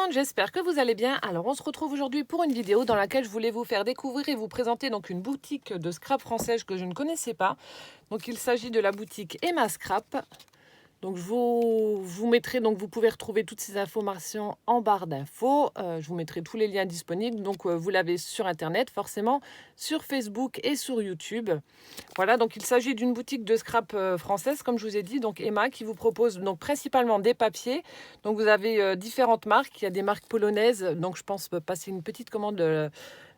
monde, j'espère que vous allez bien. Alors on se retrouve aujourd'hui pour une vidéo dans laquelle je voulais vous faire découvrir et vous présenter donc une boutique de scrap française que je ne connaissais pas. Donc il s'agit de la boutique Emma Scrap. Donc je vous mettrai, donc vous pouvez retrouver toutes ces informations en barre d'infos. Je vous mettrai tous les liens disponibles. Donc vous l'avez sur internet forcément, sur Facebook et sur YouTube. Voilà, donc il s'agit d'une boutique de scrap française, comme je vous ai dit, donc Emma, qui vous propose donc principalement des papiers. Donc vous avez différentes marques. Il y a des marques polonaises. Donc je pense passer une petite commande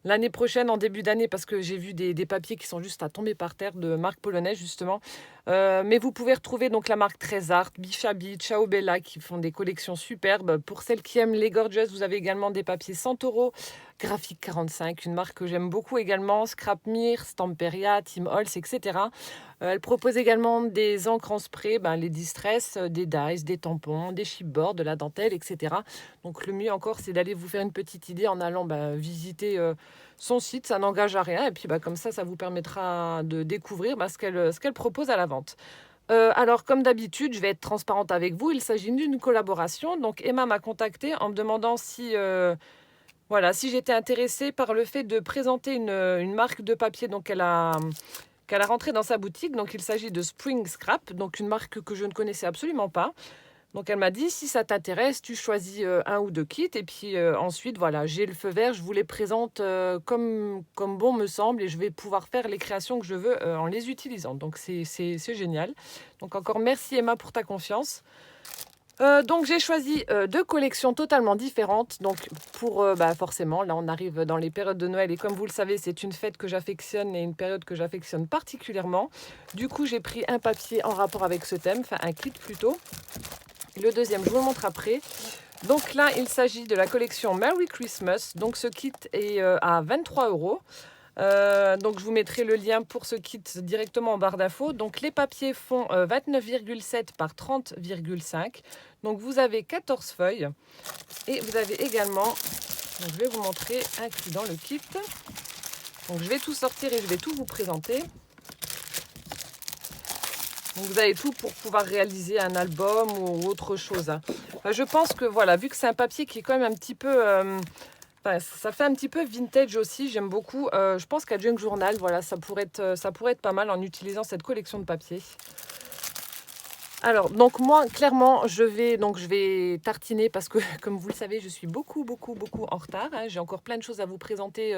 l'année prochaine, en début d'année, parce que j'ai vu des papiers qui sont juste à tomber par terre de marques polonaises, justement. Mais vous pouvez retrouver donc la marque Trezart, Bichabi, Ciao Bella, qui font des collections superbes. Pour celles qui aiment les gorgeous, vous avez également des papiers Santoro, Graphique 45, une marque que j'aime beaucoup également, Scrapmere, Stamperia, Tim Holtz, etc. Elle propose également des encres en spray, les distress, des dies, des tampons, des chipboards, de la dentelle, etc. Donc le mieux encore, c'est d'aller vous faire une petite idée en allant visiter son site. Ça n'engage à rien. Et puis comme ça vous permettra de découvrir ce qu'elle propose à la vente. Alors, comme d'habitude, je vais être transparente avec vous. Il s'agit d'une collaboration. Donc, Emma m'a contactée en me demandant si j'étais intéressée par le fait de présenter une marque de papier donc qu'elle a rentrée dans sa boutique. Donc, il s'agit de Spring Scrap, donc une marque que je ne connaissais absolument pas. Donc, elle m'a dit, si ça t'intéresse, tu choisis un ou deux kits. Et puis ensuite, voilà, j'ai le feu vert. Je vous les présente comme bon me semble. Et je vais pouvoir faire les créations que je veux en les utilisant. Donc, c'est génial. Donc, encore merci Emma pour ta confiance. Donc j'ai choisi deux collections totalement différentes. Donc forcément, là on arrive dans les périodes de Noël et comme vous le savez, c'est une fête que j'affectionne et une période que j'affectionne particulièrement. Du coup, j'ai pris un papier en rapport avec ce thème, enfin un kit plutôt. Le deuxième, je vous le montre après. Donc là, il s'agit de la collection Merry Christmas. Donc ce kit est à 23 €. Donc je vous mettrai le lien pour ce kit directement en barre d'infos. Donc les papiers font 29,7 par 30,5. Donc vous avez 14 feuilles. Et vous avez également, donc je vais vous montrer inclus dans le kit. Donc je vais tout sortir et je vais tout vous présenter. Donc vous avez tout pour pouvoir réaliser un album ou autre chose. Enfin, je pense que voilà, vu que c'est un papier qui est quand même un petit peu... ça fait un petit peu vintage aussi, j'aime beaucoup. Je pense qu'à Junk Journal, voilà, ça pourrait être pas mal en utilisant cette collection de papier. Alors, donc moi, clairement, je vais tartiner parce que, comme vous le savez, je suis beaucoup en retard. J'ai encore plein de choses à vous présenter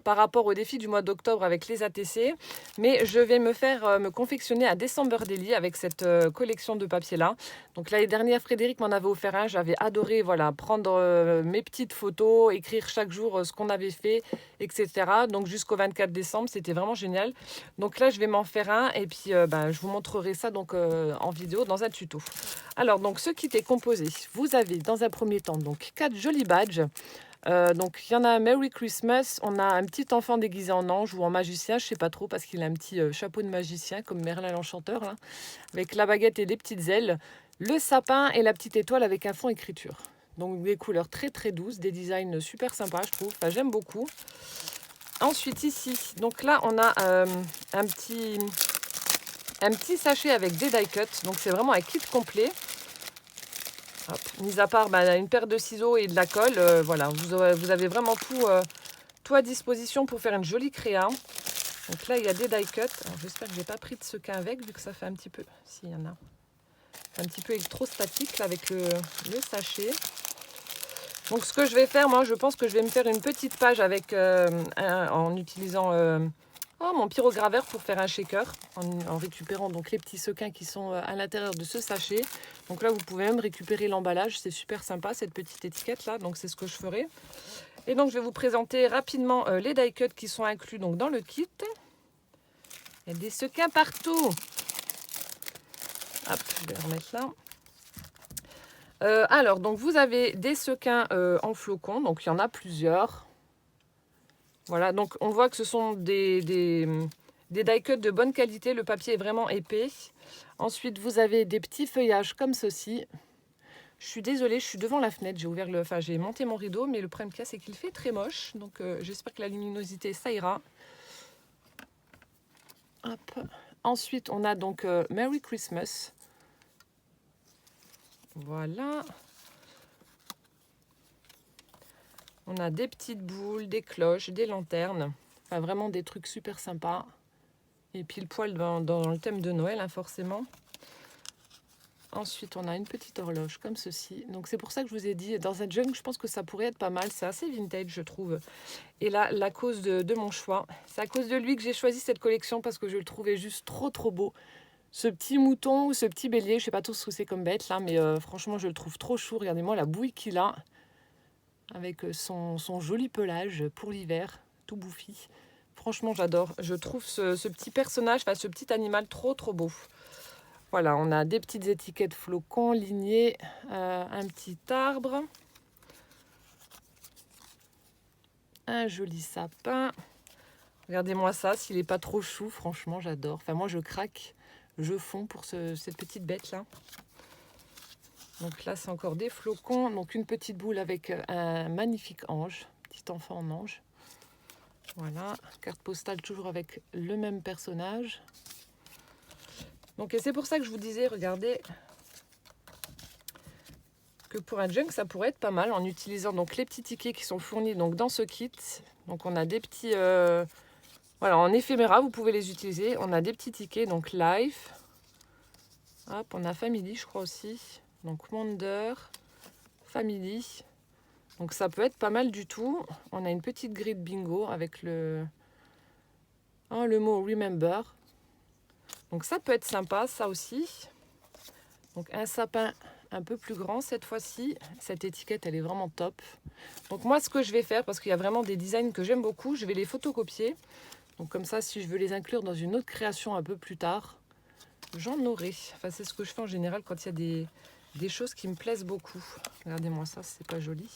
par rapport au défi du mois d'octobre avec les ATC. Mais je vais me confectionner un December Daily avec cette collection de papier-là. Donc l'année dernière, Frédéric m'en avait offert un. J'avais adoré, voilà, prendre mes petites photos, écrire chaque jour ce qu'on avait fait, etc. Donc jusqu'au 24 décembre, c'était vraiment génial. Donc là, je vais m'en faire un et puis je vous montrerai ça donc en vidéo dans un tuto. Alors donc ce kit est composé. Vous avez dans un premier temps donc 4 jolis badges. Donc il y en a un Merry Christmas, on a un petit enfant déguisé en ange ou en magicien, je sais pas trop parce qu'il a un petit chapeau de magicien comme Merlin l'Enchanteur là, avec la baguette et des petites ailes, le sapin et la petite étoile avec un fond écriture. Donc des couleurs très douces, des designs super sympas je trouve, enfin, j'aime beaucoup. Ensuite ici, donc là on a un petit sachet avec des die cuts, donc c'est vraiment un kit complet. Hop, mis à part une paire de ciseaux et de la colle, voilà, vous avez vraiment tout à disposition pour faire une jolie créa. Donc là il y a des die cuts. Alors, j'espère que j'ai pas pris de sequin avec vu que ça fait un petit peu, s'il y en a, un petit peu électrostatique là avec le sachet. Donc ce que je vais faire, moi je pense que je vais me faire une petite page avec en utilisant mon pyrograveur pour faire un shaker en récupérant donc les petits sequins qui sont à l'intérieur de ce sachet. Donc là vous pouvez même récupérer l'emballage, c'est super sympa cette petite étiquette là, donc c'est ce que je ferai. Et donc je vais vous présenter rapidement les die cuts qui sont inclus donc dans le kit. Il y a des sequins partout. Hop, je vais remettre là. Alors, donc vous avez des sequins en flocons, donc il y en a plusieurs. Voilà, donc on voit que ce sont des die cuts de bonne qualité, le papier est vraiment épais. Ensuite, vous avez des petits feuillages comme ceci. Je suis désolée, je suis devant la fenêtre, j'ai monté mon rideau, mais le problème qu'il y a, c'est qu'il fait très moche. Donc j'espère que la luminosité, ça ira. Hop. Ensuite, on a donc Merry Christmas. Voilà. On a des petites boules, des cloches, des lanternes. Enfin, vraiment des trucs super sympas. Et pile poil dans le thème de Noël, hein, forcément. Ensuite, on a une petite horloge comme ceci. Donc, c'est pour ça que je vous ai dit, dans un junk, je pense que ça pourrait être pas mal. C'est assez vintage, je trouve. Et là, la cause de mon choix, c'est à cause de lui que j'ai choisi cette collection parce que je le trouvais juste trop beau. Ce petit mouton ou ce petit bélier, je sais pas trop ce que c'est comme bête là, mais franchement, je le trouve trop chou. Regardez-moi la bouille qu'il a avec son joli pelage pour l'hiver, tout bouffi. Franchement, j'adore. Je trouve ce petit personnage, enfin ce petit animal trop beau. Voilà, on a des petites étiquettes flocons, lignées, un petit arbre, un joli sapin. Regardez-moi ça, s'il n'est pas trop chou, franchement, j'adore. Enfin, moi, je craque, je fonds pour cette petite bête-là. Donc là, c'est encore des flocons. Donc une petite boule avec un magnifique ange, petit enfant en ange. Voilà, carte postale toujours avec le même personnage. Donc, et c'est pour ça que je vous disais, regardez, que pour un junk, ça pourrait être pas mal en utilisant donc les petits tickets qui sont fournis donc dans ce kit. Donc, on a des petits, voilà, en éphéméra, vous pouvez les utiliser. On a des petits tickets, donc Life. Hop, on a Family, je crois aussi. Donc, Wonder, Family. Donc, ça peut être pas mal du tout. On a une petite grille de bingo avec le mot Remember. Donc ça peut être sympa, ça aussi. Donc un sapin un peu plus grand cette fois-ci. Cette étiquette, elle est vraiment top. Donc moi, ce que je vais faire, parce qu'il y a vraiment des designs que j'aime beaucoup, je vais les photocopier. Donc comme ça, si je veux les inclure dans une autre création un peu plus tard, j'en aurai. Enfin, c'est ce que je fais en général quand il y a des choses qui me plaisent beaucoup. Regardez-moi ça, c'est pas joli.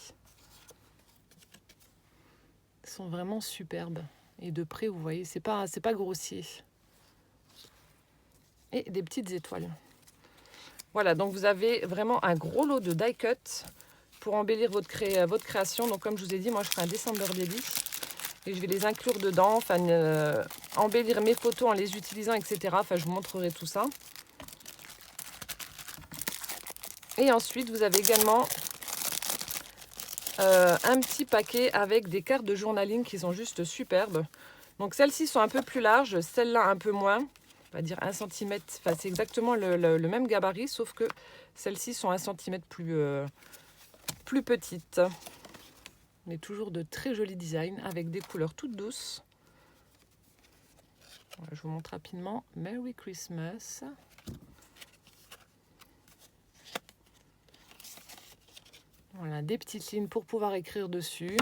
Ils sont vraiment superbes. Et de près, vous voyez, c'est pas grossier. Et des petites étoiles. Voilà, donc vous avez vraiment un gros lot de die cut pour embellir votre création. Donc comme je vous ai dit, moi je ferai un December Daily et je vais les inclure dedans, enfin embellir mes photos en les utilisant, etc. Enfin, je vous montrerai tout ça. Et ensuite, vous avez également un petit paquet avec des cartes de journaling qui sont juste superbes. Donc celles-ci sont un peu plus larges, celles-là un peu moins. On va dire 1 cm, enfin c'est exactement le même gabarit, sauf que celles-ci sont 1 cm plus petites. Mais toujours de très jolis designs avec des couleurs toutes douces. Voilà, je vous montre rapidement. Merry Christmas. Voilà, des petites lignes pour pouvoir écrire dessus.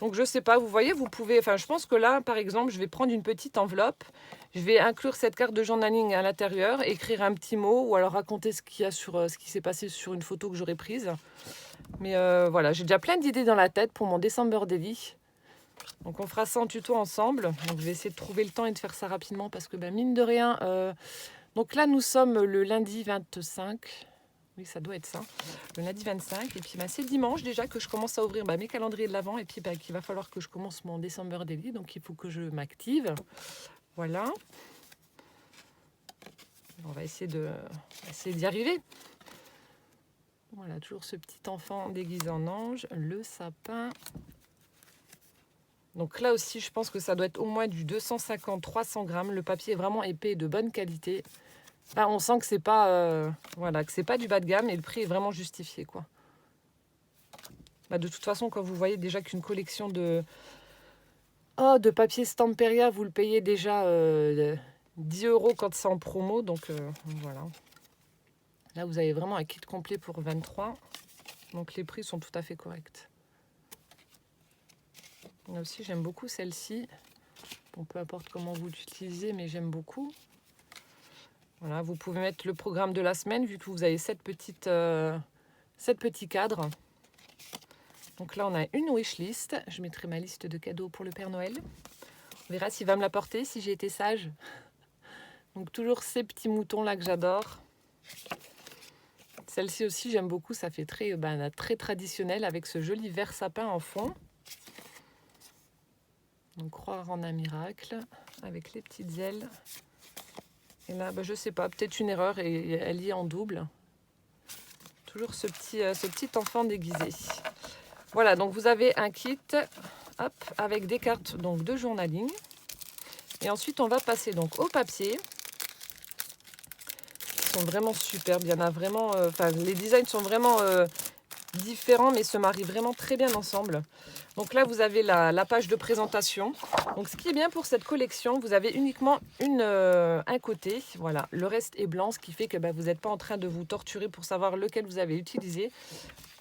Donc je sais pas, vous voyez, vous pouvez, enfin je pense que là par exemple je vais prendre une petite enveloppe, je vais inclure cette carte de journaling à l'intérieur, écrire un petit mot ou alors raconter ce qu'il y a sur ce qui s'est passé sur une photo que j'aurais prise. Mais voilà, j'ai déjà plein d'idées dans la tête pour mon December Daily. Donc on fera ça en tuto ensemble. Donc je vais essayer de trouver le temps et de faire ça rapidement parce que mine de rien, donc là nous sommes le lundi 25. Oui, ça doit être ça. Le lundi 25. Et puis, c'est dimanche déjà que je commence à ouvrir mes calendriers de l'Avent. Et puis, qu'il va falloir que je commence mon December Daily. Donc, il faut que je m'active. Voilà. On va essayer d'y arriver. Voilà, toujours ce petit enfant déguisé en ange. Le sapin. Donc là aussi, je pense que ça doit être au moins du 250-300 grammes. Le papier est vraiment épais et de bonne qualité. Là, on sent que c'est pas, voilà, que c'est pas du bas de gamme et le prix est vraiment justifié, quoi. De toute façon, quand vous voyez déjà qu'une collection de papier Stamperia, vous le payez déjà 10 € quand c'est en promo. Donc voilà. Là, vous avez vraiment un kit complet pour 23. Donc les prix sont tout à fait corrects. Là aussi, j'aime beaucoup celle-ci. Bon, peu importe comment vous l'utilisez, mais j'aime beaucoup. Voilà, vous pouvez mettre le programme de la semaine vu que vous avez 7 petits cadres. Donc là, on a une wishlist. Je mettrai ma liste de cadeaux pour le Père Noël. On verra s'il va me l'apporter, si j'ai été sage. Donc toujours ces petits moutons là que j'adore. Celle-ci aussi, j'aime beaucoup. Ça fait très traditionnel avec ce joli vert sapin en fond. Donc croire en un miracle avec les petites ailes. Et là, je sais pas, peut-être une erreur et elle y est en double. Toujours ce petit enfant déguisé. Voilà, donc vous avez un kit hop, avec des cartes donc, de journaling. Et ensuite, on va passer donc au papier. Ils sont vraiment superbes. Il y en a vraiment... les designs sont vraiment différents, mais se marient vraiment très bien ensemble. Donc là, vous avez la page de présentation. Donc ce qui est bien pour cette collection, vous avez uniquement un côté. Voilà, le reste est blanc, ce qui fait que vous n'êtes pas en train de vous torturer pour savoir lequel vous avez utilisé.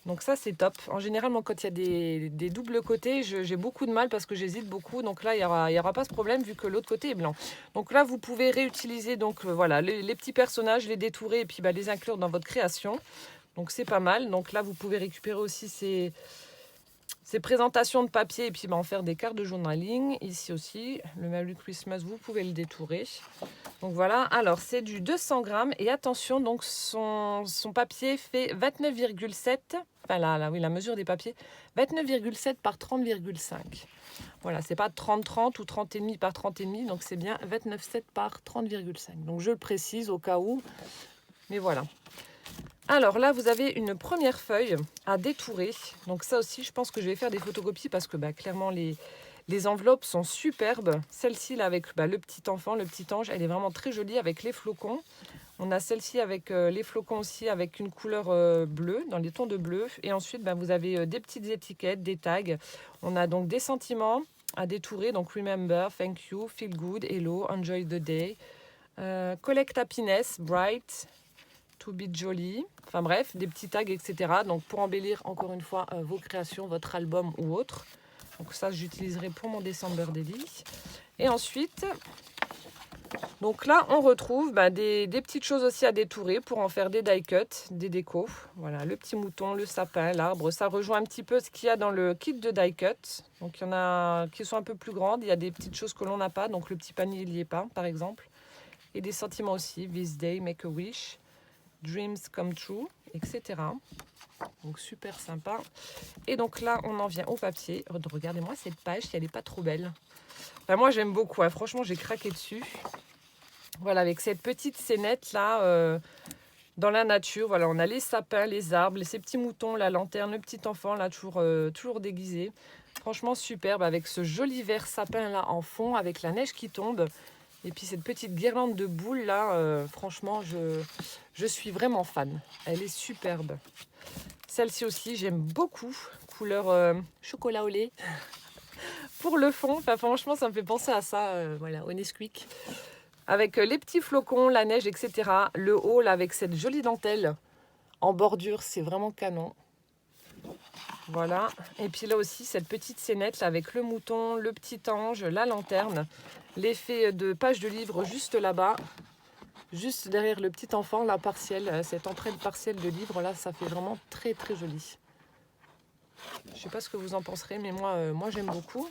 Donc ça, c'est top. En général, moi, quand il y a des doubles côtés, j'ai beaucoup de mal parce que j'hésite beaucoup. Donc là, il y aura pas ce problème vu que l'autre côté est blanc. Donc là, vous pouvez réutiliser donc, voilà, les petits personnages, les détourer et puis les inclure dans votre création. Donc c'est pas mal. Donc là, vous pouvez récupérer aussi ces présentations de papier et puis en faire des cartes de journaling. Ici aussi, le Merry Christmas, vous pouvez le détourer. Donc voilà, alors c'est du 200 grammes et attention, donc son papier fait 29,7, enfin la mesure des papiers, 29,7 par 30,5. Voilà, c'est pas 30-30 ou 30,5 par 30,5, donc c'est bien 29,7 par 30,5. Donc je le précise au cas où, mais voilà. Alors là, vous avez une première feuille à détourer. Donc ça aussi, je pense que je vais faire des photocopies parce que clairement, les enveloppes sont superbes. Celle-ci, là, avec le petit enfant, le petit ange, elle est vraiment très jolie avec les flocons. On a celle-ci avec les flocons aussi, avec une couleur bleue, dans les tons de bleu. Et ensuite, vous avez des petites étiquettes, des tags. On a donc des sentiments à détourer. Donc, remember, thank you, feel good, hello, enjoy the day. Collect happiness, bright, to be jolly. Enfin bref, des petits tags, etc. Donc, pour embellir, encore une fois, vos créations, votre album ou autre. Donc ça, j'utiliserai pour mon December Daily. Et ensuite, donc là, on retrouve des petites choses aussi à détourer pour en faire des die cuts, des décos. Voilà, le petit mouton, le sapin, l'arbre. Ça rejoint un petit peu ce qu'il y a dans le kit de die cut. Donc il y en a qui sont un peu plus grandes. Il y a des petites choses que l'on n'a pas. Donc le petit panier, il n'y est pas, par exemple. Et des sentiments aussi. This day, make a wish. Dreams come true, etc. Donc super sympa. Et donc là, on en vient au papier. Regardez-moi cette page, si elle n'est pas trop belle. Moi, j'aime beaucoup. Hein. Franchement, j'ai craqué dessus. Voilà, avec cette petite scénette là, dans la nature. Voilà, on a les sapins, les arbres, ces petits moutons, la lanterne, le petit enfant là, toujours déguisé. Franchement, superbe. Avec ce joli vert sapin là en fond, avec la neige qui tombe. Et puis cette petite guirlande de boules là, franchement, je suis vraiment fan. Elle est superbe. Celle-ci aussi, j'aime beaucoup. Couleur chocolat au lait. Pour le fond, franchement, ça me fait penser à ça, voilà, au Nesquik. Avec les petits flocons, la neige, etc. Le haut, là, avec cette jolie dentelle en bordure, c'est vraiment canon. Voilà. Et puis là aussi, cette petite scénette là, avec le mouton, le petit ange, la lanterne. L'effet de page de livre juste là-bas. Juste derrière le petit enfant, la partielle, cette empreinte partielle de livre, là, ça fait vraiment très, très joli. Je ne sais pas ce que vous en penserez, mais moi j'aime beaucoup.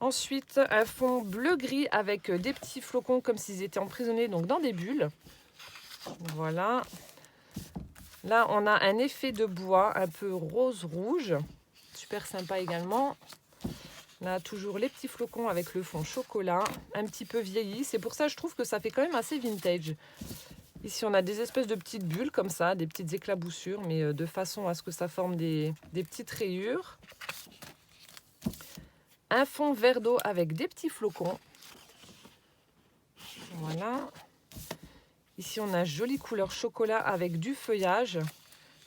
Ensuite, un fond bleu-gris avec des petits flocons comme s'ils étaient emprisonnés donc dans des bulles. Voilà. Là, on a un effet de bois un peu rose-rouge. Super sympa également. Là, toujours les petits flocons avec le fond chocolat, un petit peu vieilli. C'est pour ça que je trouve que ça fait quand même assez vintage. Ici, on a des espèces de petites bulles comme ça, des petites éclaboussures, mais de façon à ce que ça forme des petites rayures. Un fond vert d'eau avec des petits flocons. Voilà. Ici, on a jolie couleur chocolat avec du feuillage.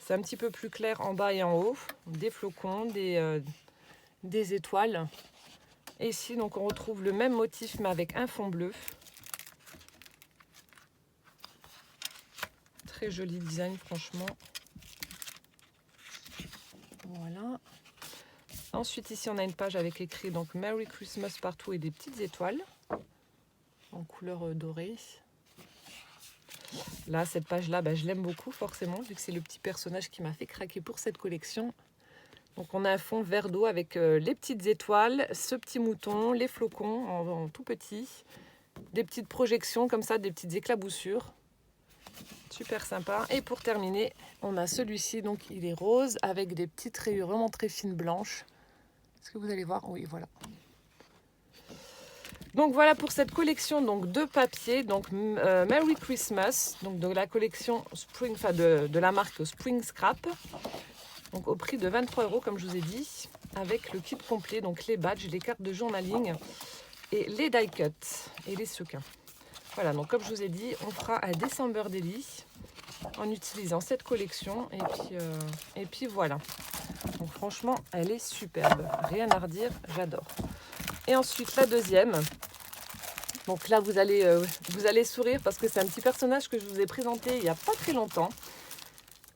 C'est un petit peu plus clair en bas et en haut. Des flocons, des étoiles. Et ici, donc, on retrouve le même motif, mais avec un fond bleu. Très joli design, franchement. Voilà. Ensuite, ici, on a une page avec écrit donc Merry Christmas partout et des petites étoiles en couleur dorée. Là, cette page-là, je l'aime beaucoup forcément, vu que c'est le petit personnage qui m'a fait craquer pour cette collection. Donc, on a un fond vert d'eau avec les petites étoiles, ce petit mouton, les flocons en tout petit, des petites projections comme ça, des petites éclaboussures. Super sympa. Et pour terminer, on a celui-ci, donc il est rose avec des petites rayures vraiment très fines blanches. Est-ce que vous allez voir? Oui, voilà. Donc voilà pour cette collection donc, de papier, donc Merry Christmas, donc de la collection Spring, enfin de la marque Spring Scrap. Donc au prix de 23 € comme je vous ai dit, avec le kit complet, donc les badges, les cartes de journaling et les die cuts et les sequins. Voilà, donc comme je vous ai dit, on fera un December Daily en utilisant cette collection et puis voilà. Donc franchement, elle est superbe, rien à redire, j'adore. Et ensuite la deuxième. Donc là, vous allez sourire parce que c'est un petit personnage que je vous ai présenté il n'y a pas très longtemps.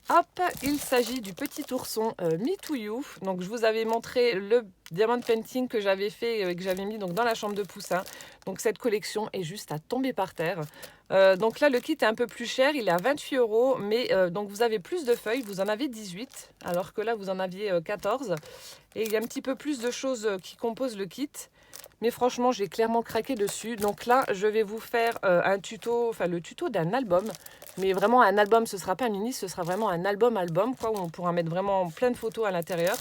Hop, il s'agit du petit ourson Me To You. Donc je vous avais montré le diamond painting que j'avais fait et que j'avais mis donc dans la chambre de Poussin. Donc cette collection est juste à tomber par terre. Donc là, le kit est un peu plus cher, il est à 28 €. Mais donc vous avez plus de feuilles, vous en avez 18, alors que là, vous en aviez 14. Et il y a un petit peu plus de choses qui composent le kit. Mais franchement, j'ai clairement craqué dessus. Donc là, je vais vous faire un tuto, enfin le tuto d'un album. Mais vraiment un album, ce ne sera pas un mini, ce sera vraiment un album, quoi, où on pourra mettre vraiment plein de photos à l'intérieur.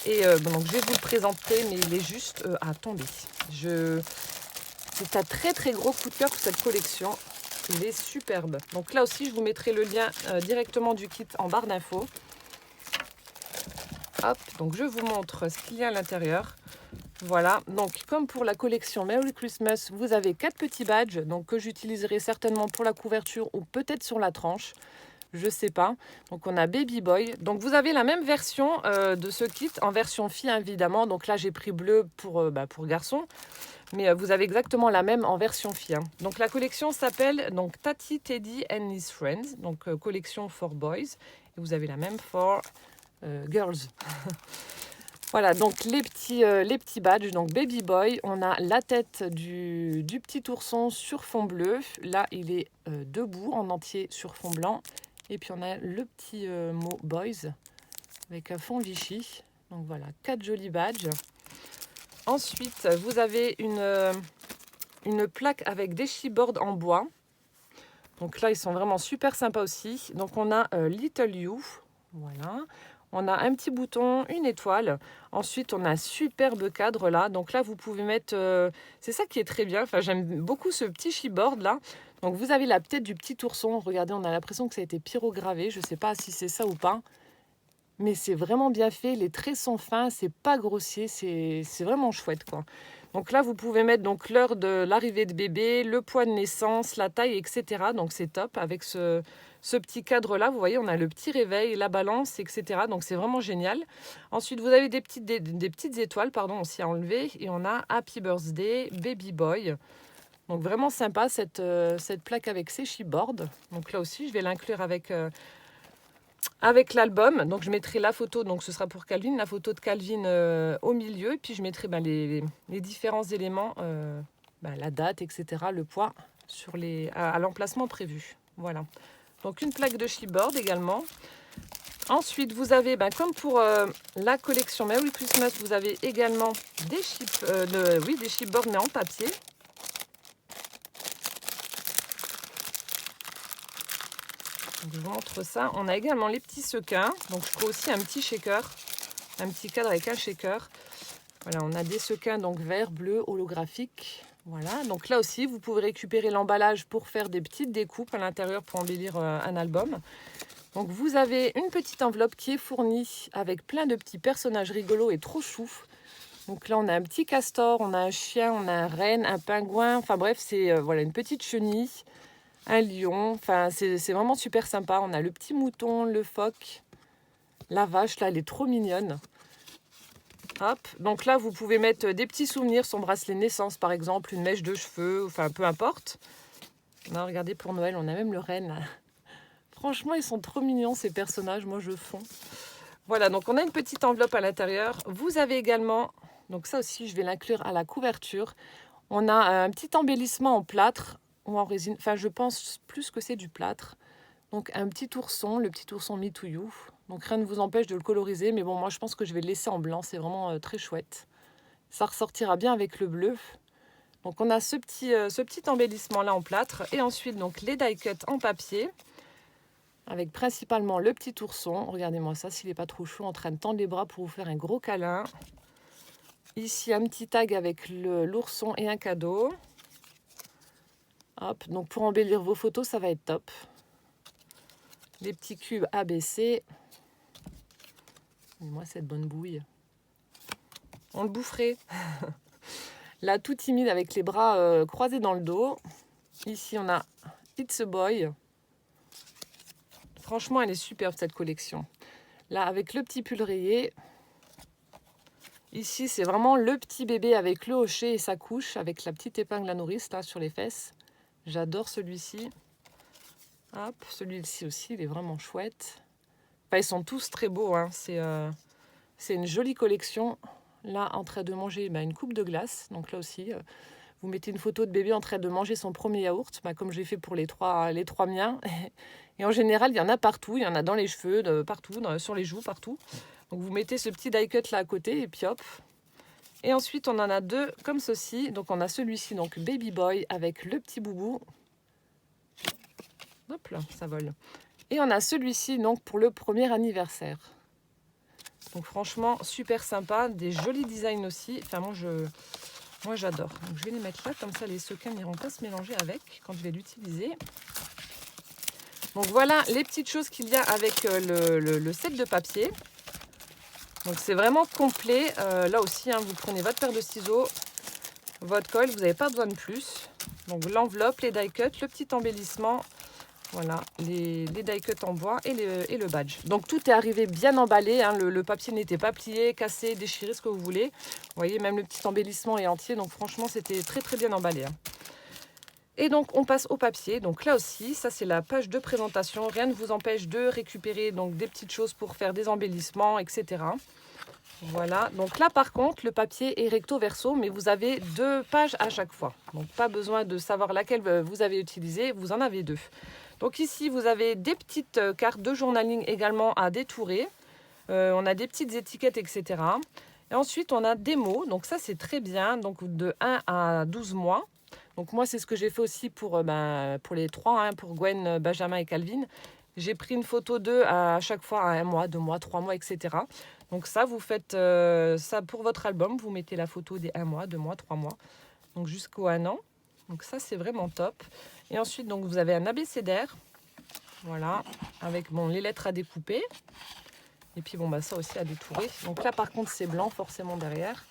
Et donc je vais vous le présenter, mais il est juste à tomber. C'est un très très gros coup de cœur pour cette collection. Il est superbe. Donc là aussi, je vous mettrai le lien directement du kit en barre d'infos. Hop, donc je vous montre ce qu'il y a à l'intérieur. Voilà, donc comme pour la collection Merry Christmas, vous avez 4 petits badges donc que j'utiliserai certainement pour la couverture ou peut-être sur la tranche. Je sais pas. Donc on a Baby Boy. Donc vous avez la même version de ce kit en version fille évidemment. Donc là j'ai pris bleu pour garçon. Mais vous avez exactement la même en version fille. Donc la collection s'appelle donc Tati, Teddy and His Friends. Donc collection for boys. Et vous avez la même for girls. Voilà, donc les petits badges, donc Baby Boy, on a la tête du petit ourson sur fond bleu. Là, il est debout en entier sur fond blanc. Et puis on a le petit mot Boys avec un fond Vichy. Donc voilà, 4 jolis badges. Ensuite, vous avez une plaque avec des chipboards en bois. Donc là, ils sont vraiment super sympas aussi. Donc on a Little You, voilà. On a un petit bouton, une étoile. Ensuite, on a un superbe cadre là. Donc là, vous pouvez mettre... c'est ça qui est très bien. Enfin, j'aime beaucoup ce petit chipboard là. Donc vous avez la tête du petit ourson. Regardez, on a l'impression que ça a été pyrogravé. Je ne sais pas si c'est ça ou pas. Mais c'est vraiment bien fait. Les traits sont fins. C'est pas grossier. C'est vraiment chouette, quoi. Donc là, vous pouvez mettre donc l'heure de l'arrivée de bébé, le poids de naissance, la taille, etc. Donc c'est top avec ce petit cadre-là. Vous voyez, on a le petit réveil, la balance, etc. Donc c'est vraiment génial. Ensuite, vous avez des petites étoiles aussi à enlever. Et on a Happy Birthday, Baby Boy. Donc vraiment sympa cette plaque avec ses chipboards. Donc là aussi, je vais l'inclure avec l'album. Donc je mettrai la photo, donc ce sera pour Calvin, la photo de Calvin au milieu. Et puis je mettrai les différents éléments, la date, etc., le poids à l'emplacement prévu. Voilà. Donc une plaque de chipboard également. Ensuite, vous avez, comme pour la collection Merry Christmas, vous avez également des chipboards mais en papier. Je vous montre ça. On a également les petits sequins. Donc je trouve aussi un petit shaker, un petit cadre avec un shaker. Voilà, on a des sequins donc vert, bleu, holographique. Voilà, donc là aussi, vous pouvez récupérer l'emballage pour faire des petites découpes à l'intérieur pour embellir un album. Donc vous avez une petite enveloppe qui est fournie avec plein de petits personnages rigolos et trop choux. Donc là, on a un petit castor, on a un chien, on a un renne, un pingouin. Enfin bref, c'est voilà, une petite chenille, un lion. Enfin, c'est vraiment super sympa. On a le petit mouton, le phoque, la vache. Là, elle est trop mignonne. Hop. Donc là, vous pouvez mettre des petits souvenirs, son bracelet naissance par exemple, une mèche de cheveux, enfin peu importe. Là, regardez, pour Noël, on a même le renne. Franchement, ils sont trop mignons ces personnages, moi je fonds. Voilà, donc on a une petite enveloppe à l'intérieur. Vous avez également, donc ça aussi je vais l'inclure à la couverture, on a un petit embellissement en plâtre ou en résine, enfin je pense plus que c'est du plâtre. Donc un petit ourson, le petit ourson Me To You. Donc rien ne vous empêche de le coloriser, mais bon, moi je pense que je vais le laisser en blanc, c'est vraiment très chouette. Ça ressortira bien avec le bleu. Donc on a ce petit embellissement là en plâtre et ensuite donc les die cuts en papier avec principalement le petit ourson. Regardez-moi ça, s'il n'est pas trop chaud, en train de tendre les bras pour vous faire un gros câlin. Ici un petit tag avec l'ourson et un cadeau. Hop, donc pour embellir vos photos, ça va être top. Les petits cubes ABC. Moi, cette bonne bouille. On le boufferait. Là, tout timide avec les bras croisés dans le dos. Ici, on a It's a Boy. Franchement, elle est superbe, cette collection. Là, avec le petit pull rayé. Ici, c'est vraiment le petit bébé avec le hochet et sa couche, avec la petite épingle à nourrice là sur les fesses. J'adore celui-ci. Hop, celui-ci aussi, il est vraiment chouette. Enfin, ils sont tous très beaux, hein. C'est une jolie collection. Là, en train de manger une coupe de glace. Donc là aussi, vous mettez une photo de bébé en train de manger son premier yaourt, comme j'ai fait pour les trois miens. Et en général, il y en a partout. Il y en a dans les cheveux, partout, sur les joues, partout. Donc vous mettez ce petit die cut là à côté et puis hop. Et ensuite, on en a deux comme ceci. Donc on a celui-ci, donc Baby Boy avec le petit boubou. Hop là, ça vole. Et on a celui-ci donc pour le premier anniversaire. Donc franchement, super sympa. Des jolis designs aussi. Enfin, moi j'adore. Donc je vais les mettre là, comme ça les sequins n'iront pas se mélanger avec quand je vais l'utiliser. Donc voilà les petites choses qu'il y a avec le set de papier. Donc c'est vraiment complet. Là aussi, hein, vous prenez votre paire de ciseaux, votre colle, vous n'avez pas besoin de plus. Donc l'enveloppe, les die cuts, le petit embellissement. Voilà, les die cuts en bois et le badge. Donc tout est arrivé bien emballé, hein, le papier n'était pas plié, cassé, déchiré, ce que vous voulez. Vous voyez, même le petit embellissement est entier, donc franchement c'était très très bien emballé. Hein. Et donc on passe au papier. Donc là aussi, ça c'est la page de présentation. Rien ne vous empêche de récupérer donc des petites choses pour faire des embellissements, etc. Voilà, donc là par contre, le papier est recto verso, mais vous avez 2 pages à chaque fois. Donc pas besoin de savoir laquelle vous avez utilisé, vous en avez 2. Donc ici, vous avez des petites cartes de journaling également à détourer. On a des petites étiquettes, etc. Et ensuite, on a des mots. Donc ça, c'est très bien. Donc de 1 à 12 mois. Donc moi, c'est ce que j'ai fait aussi pour les 3, hein, pour Gwen, Benjamin et Calvin. J'ai pris une photo d'eux à chaque fois à 1 mois, 2 mois, 3 mois, etc. Donc ça, vous faites ça pour votre album. Vous mettez la photo des 1 mois, 2 mois, 3 mois. Donc jusqu'au 1 an. Donc ça, c'est vraiment top. Et ensuite, donc, vous avez un abécédaire. Voilà, avec les lettres à découper. Et puis ça aussi à détourer. Donc là, par contre, c'est blanc forcément derrière.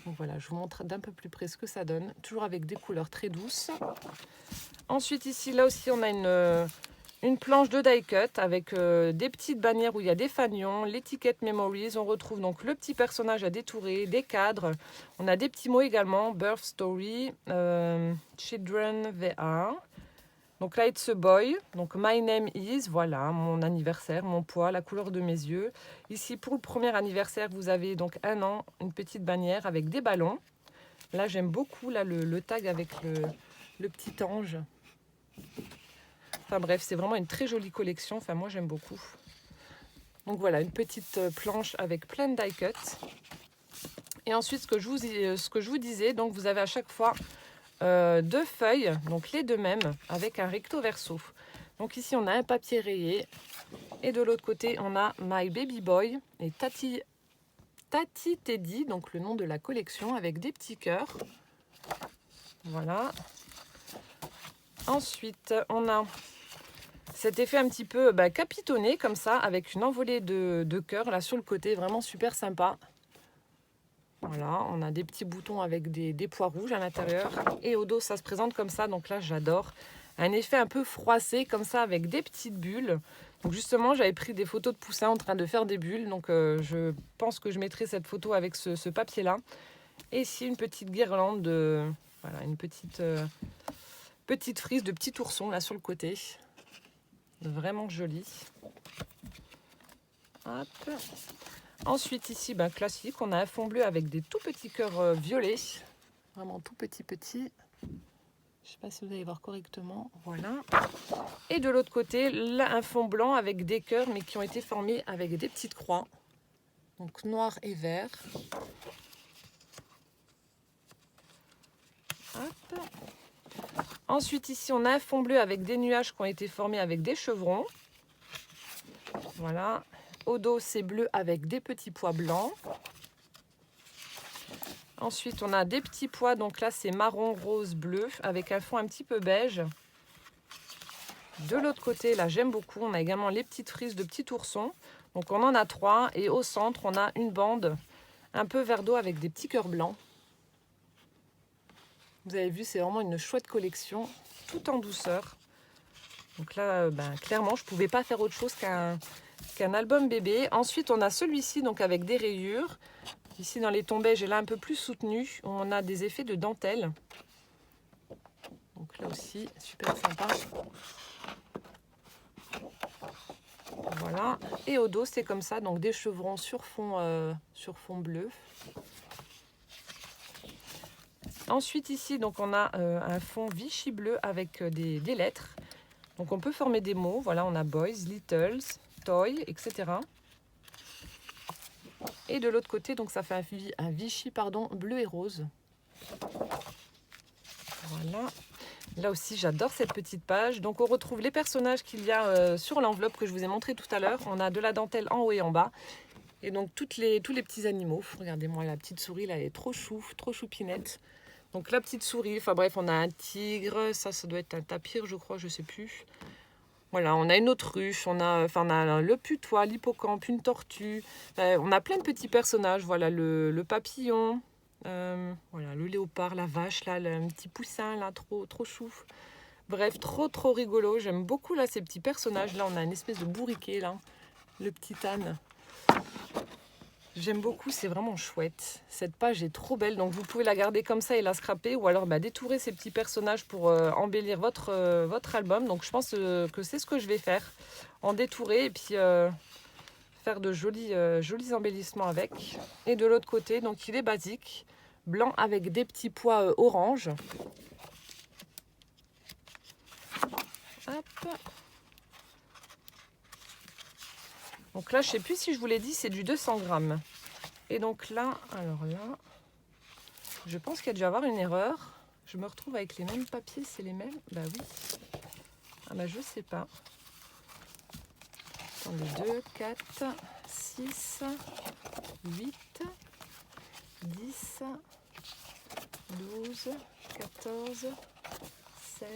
Donc voilà, je vous montre d'un peu plus près ce que ça donne. Toujours avec des couleurs très douces. Ensuite, ici, là aussi, on a une planche de die cut avec des petites bannières où il y a des fanions, l'étiquette Memories. On retrouve donc le petit personnage à détourer, des cadres. On a des petits mots également, Birth Story, Children VR. Donc là, It's a Boy. Donc My Name Is, voilà, mon anniversaire, mon poids, la couleur de mes yeux. Ici, pour le premier anniversaire, vous avez donc 1 an, une petite bannière avec des ballons. Là, j'aime beaucoup là, le tag avec le petit ange. Enfin bref, c'est vraiment une très jolie collection. Enfin, moi, j'aime beaucoup. Donc voilà, une petite planche avec plein de die cuts. Et ensuite, ce que je vous disais, donc vous avez à chaque fois 2 feuilles, donc les 2 mêmes, avec un recto verso. Donc ici, on a un papier rayé. Et de l'autre côté, on a My Baby Boy et Tati Teddy, donc le nom de la collection, avec des petits cœurs. Voilà. Ensuite, on a cet effet un petit peu capitonné, comme ça, avec une envolée de cœurs là sur le côté, vraiment super sympa. Voilà, on a des petits boutons avec des pois rouges à l'intérieur. Et au dos, ça se présente comme ça, donc là, j'adore. Un effet un peu froissé, comme ça, avec des petites bulles. Donc justement, j'avais pris des photos de poussins en train de faire des bulles. Donc je pense que je mettrai cette photo avec ce papier-là. Et ici, une petite guirlande voilà, une petite frise de petits oursons là sur le côté. Vraiment joli. Hop. Ensuite, ici, classique, on a un fond bleu avec des tout petits cœurs violets. Vraiment tout petits. Je ne sais pas si vous allez voir correctement. Voilà. Et de l'autre côté, là, un fond blanc avec des cœurs, mais qui ont été formés avec des petites croix. Donc noir et vert. Hop. Ensuite, ici, on a un fond bleu avec des nuages qui ont été formés avec des chevrons. Voilà. Au dos, c'est bleu avec des petits pois blancs. Ensuite, on a des petits pois. Donc là, c'est marron, rose, bleu, avec un fond un petit peu beige. De l'autre côté, là, j'aime beaucoup. On a également les petites frises de petits oursons. Donc on en a 3 et au centre, on a une bande un peu vert d'eau avec des petits cœurs blancs. Vous avez vu, c'est vraiment une chouette collection, tout en douceur. Donc là, clairement, je ne pouvais pas faire autre chose qu'un album bébé. Ensuite, on a celui-ci donc avec des rayures. Ici, dans les tons beige, et là un peu plus soutenu, on a des effets de dentelle. Donc là aussi, super sympa. Voilà. Et au dos, c'est comme ça, donc des chevrons sur fond bleu. Ensuite, ici, donc on a un fond Vichy bleu avec des lettres. Donc on peut former des mots. Voilà, on a boys, littles, toy, etc. Et de l'autre côté, donc ça fait un Vichy bleu et rose. Voilà. Là aussi, j'adore cette petite page. Donc, on retrouve les personnages qu'il y a sur l'enveloppe que je vous ai montré tout à l'heure. On a de la dentelle en haut et en bas. Et donc, tous les petits animaux. Regardez-moi, la petite souris, là, elle est trop choupinette. Donc, la petite souris. Enfin, bref, on a un tigre. Ça doit être un tapir, je crois, je sais plus. Voilà, on a une autruche. On a le putois, l'hippocampe, une tortue. On a plein de petits personnages. Voilà, le papillon. Voilà, le léopard, la vache, là, un petit poussin, là, trop chou. Bref, trop rigolo. J'aime beaucoup, là, ces petits personnages. Là, on a une espèce de bourriquet, là. Le petit âne. J'aime beaucoup, c'est vraiment chouette. Cette page est trop belle, donc vous pouvez la garder comme ça et la scraper, ou alors détourer ces petits personnages pour embellir votre album. Donc, je pense que c'est ce que je vais faire. En détourer et puis faire de jolis embellissements avec. Et de l'autre côté, donc il est basique. Blanc avec des petits pois orange. Hop. Donc là, je ne sais plus si je vous l'ai dit, c'est du 200 grammes. Et donc là, alors là, je pense qu'il y a dû y avoir une erreur. Je me retrouve avec les mêmes papiers, c'est les mêmes? Bah oui. Ah bah je sais pas. Attendez, 2, 4, 6, 8, 10, 12, 14, 16,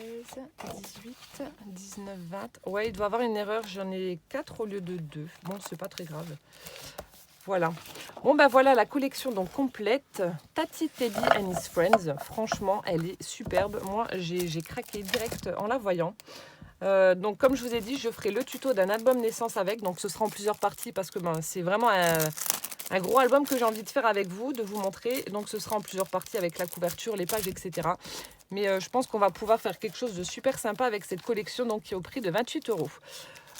18, 19, 20. Ouais, il doit y avoir une erreur. J'en ai 4 au lieu de 2. Bon, c'est pas très grave. Voilà. Bon, ben voilà la collection donc complète. Tati Teddy and his Friends. Franchement, elle est superbe. Moi, j'ai craqué direct en la voyant. Donc, comme je vous ai dit, je ferai le tuto d'un album naissance avec. Donc, ce sera en plusieurs parties parce que c'est vraiment un gros album que j'ai envie de faire avec vous, de vous montrer. Donc, ce sera en plusieurs parties avec la couverture, les pages, etc. Mais je pense qu'on va pouvoir faire quelque chose de super sympa avec cette collection donc, qui est au prix de 28 €.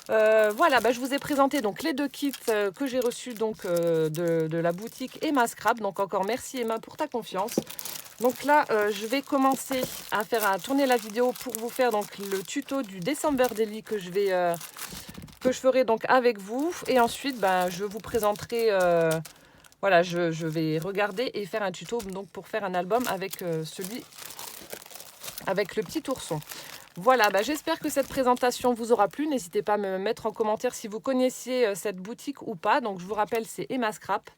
Voilà, je vous ai présenté donc les 2 kits que j'ai reçus donc, de la boutique Emma Scrap. Donc encore merci Emma pour ta confiance. Donc là, je vais commencer à tourner la vidéo pour vous faire donc le tuto du December Daily que je ferai donc avec vous. Et ensuite, je vous présenterai. Voilà, je vais regarder et faire un tuto donc pour faire un album avec avec le petit ourson. Voilà, j'espère que cette présentation vous aura plu. N'hésitez pas à me mettre en commentaire si vous connaissiez cette boutique ou pas. Donc, je vous rappelle, c'est Emma Scrap.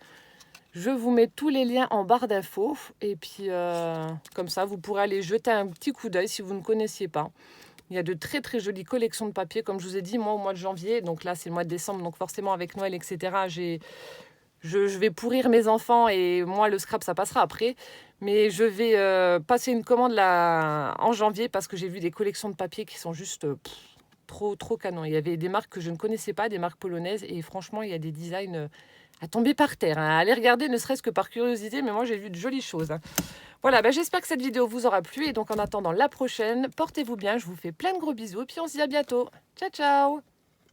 Je vous mets tous les liens en barre d'infos. Et puis, comme ça, vous pourrez aller jeter un petit coup d'œil si vous ne connaissiez pas. Il y a de très, très jolies collections de papier. Comme je vous ai dit, moi, au mois de janvier, donc là, c'est le mois de décembre. Donc, forcément, avec Noël, etc., je vais pourrir mes enfants et moi, le scrap, ça passera après. Mais je vais passer une commande là en janvier parce que j'ai vu des collections de papier qui sont juste trop canon. Il y avait des marques que je ne connaissais pas, des marques polonaises. Et franchement, il y a des designs à tomber par terre. Allez regarder, ne serait-ce que par curiosité. Mais moi, j'ai vu de jolies choses. Voilà, j'espère que cette vidéo vous aura plu. Et donc, en attendant la prochaine, portez-vous bien. Je vous fais plein de gros bisous. Et puis, on se dit à bientôt. Ciao, ciao!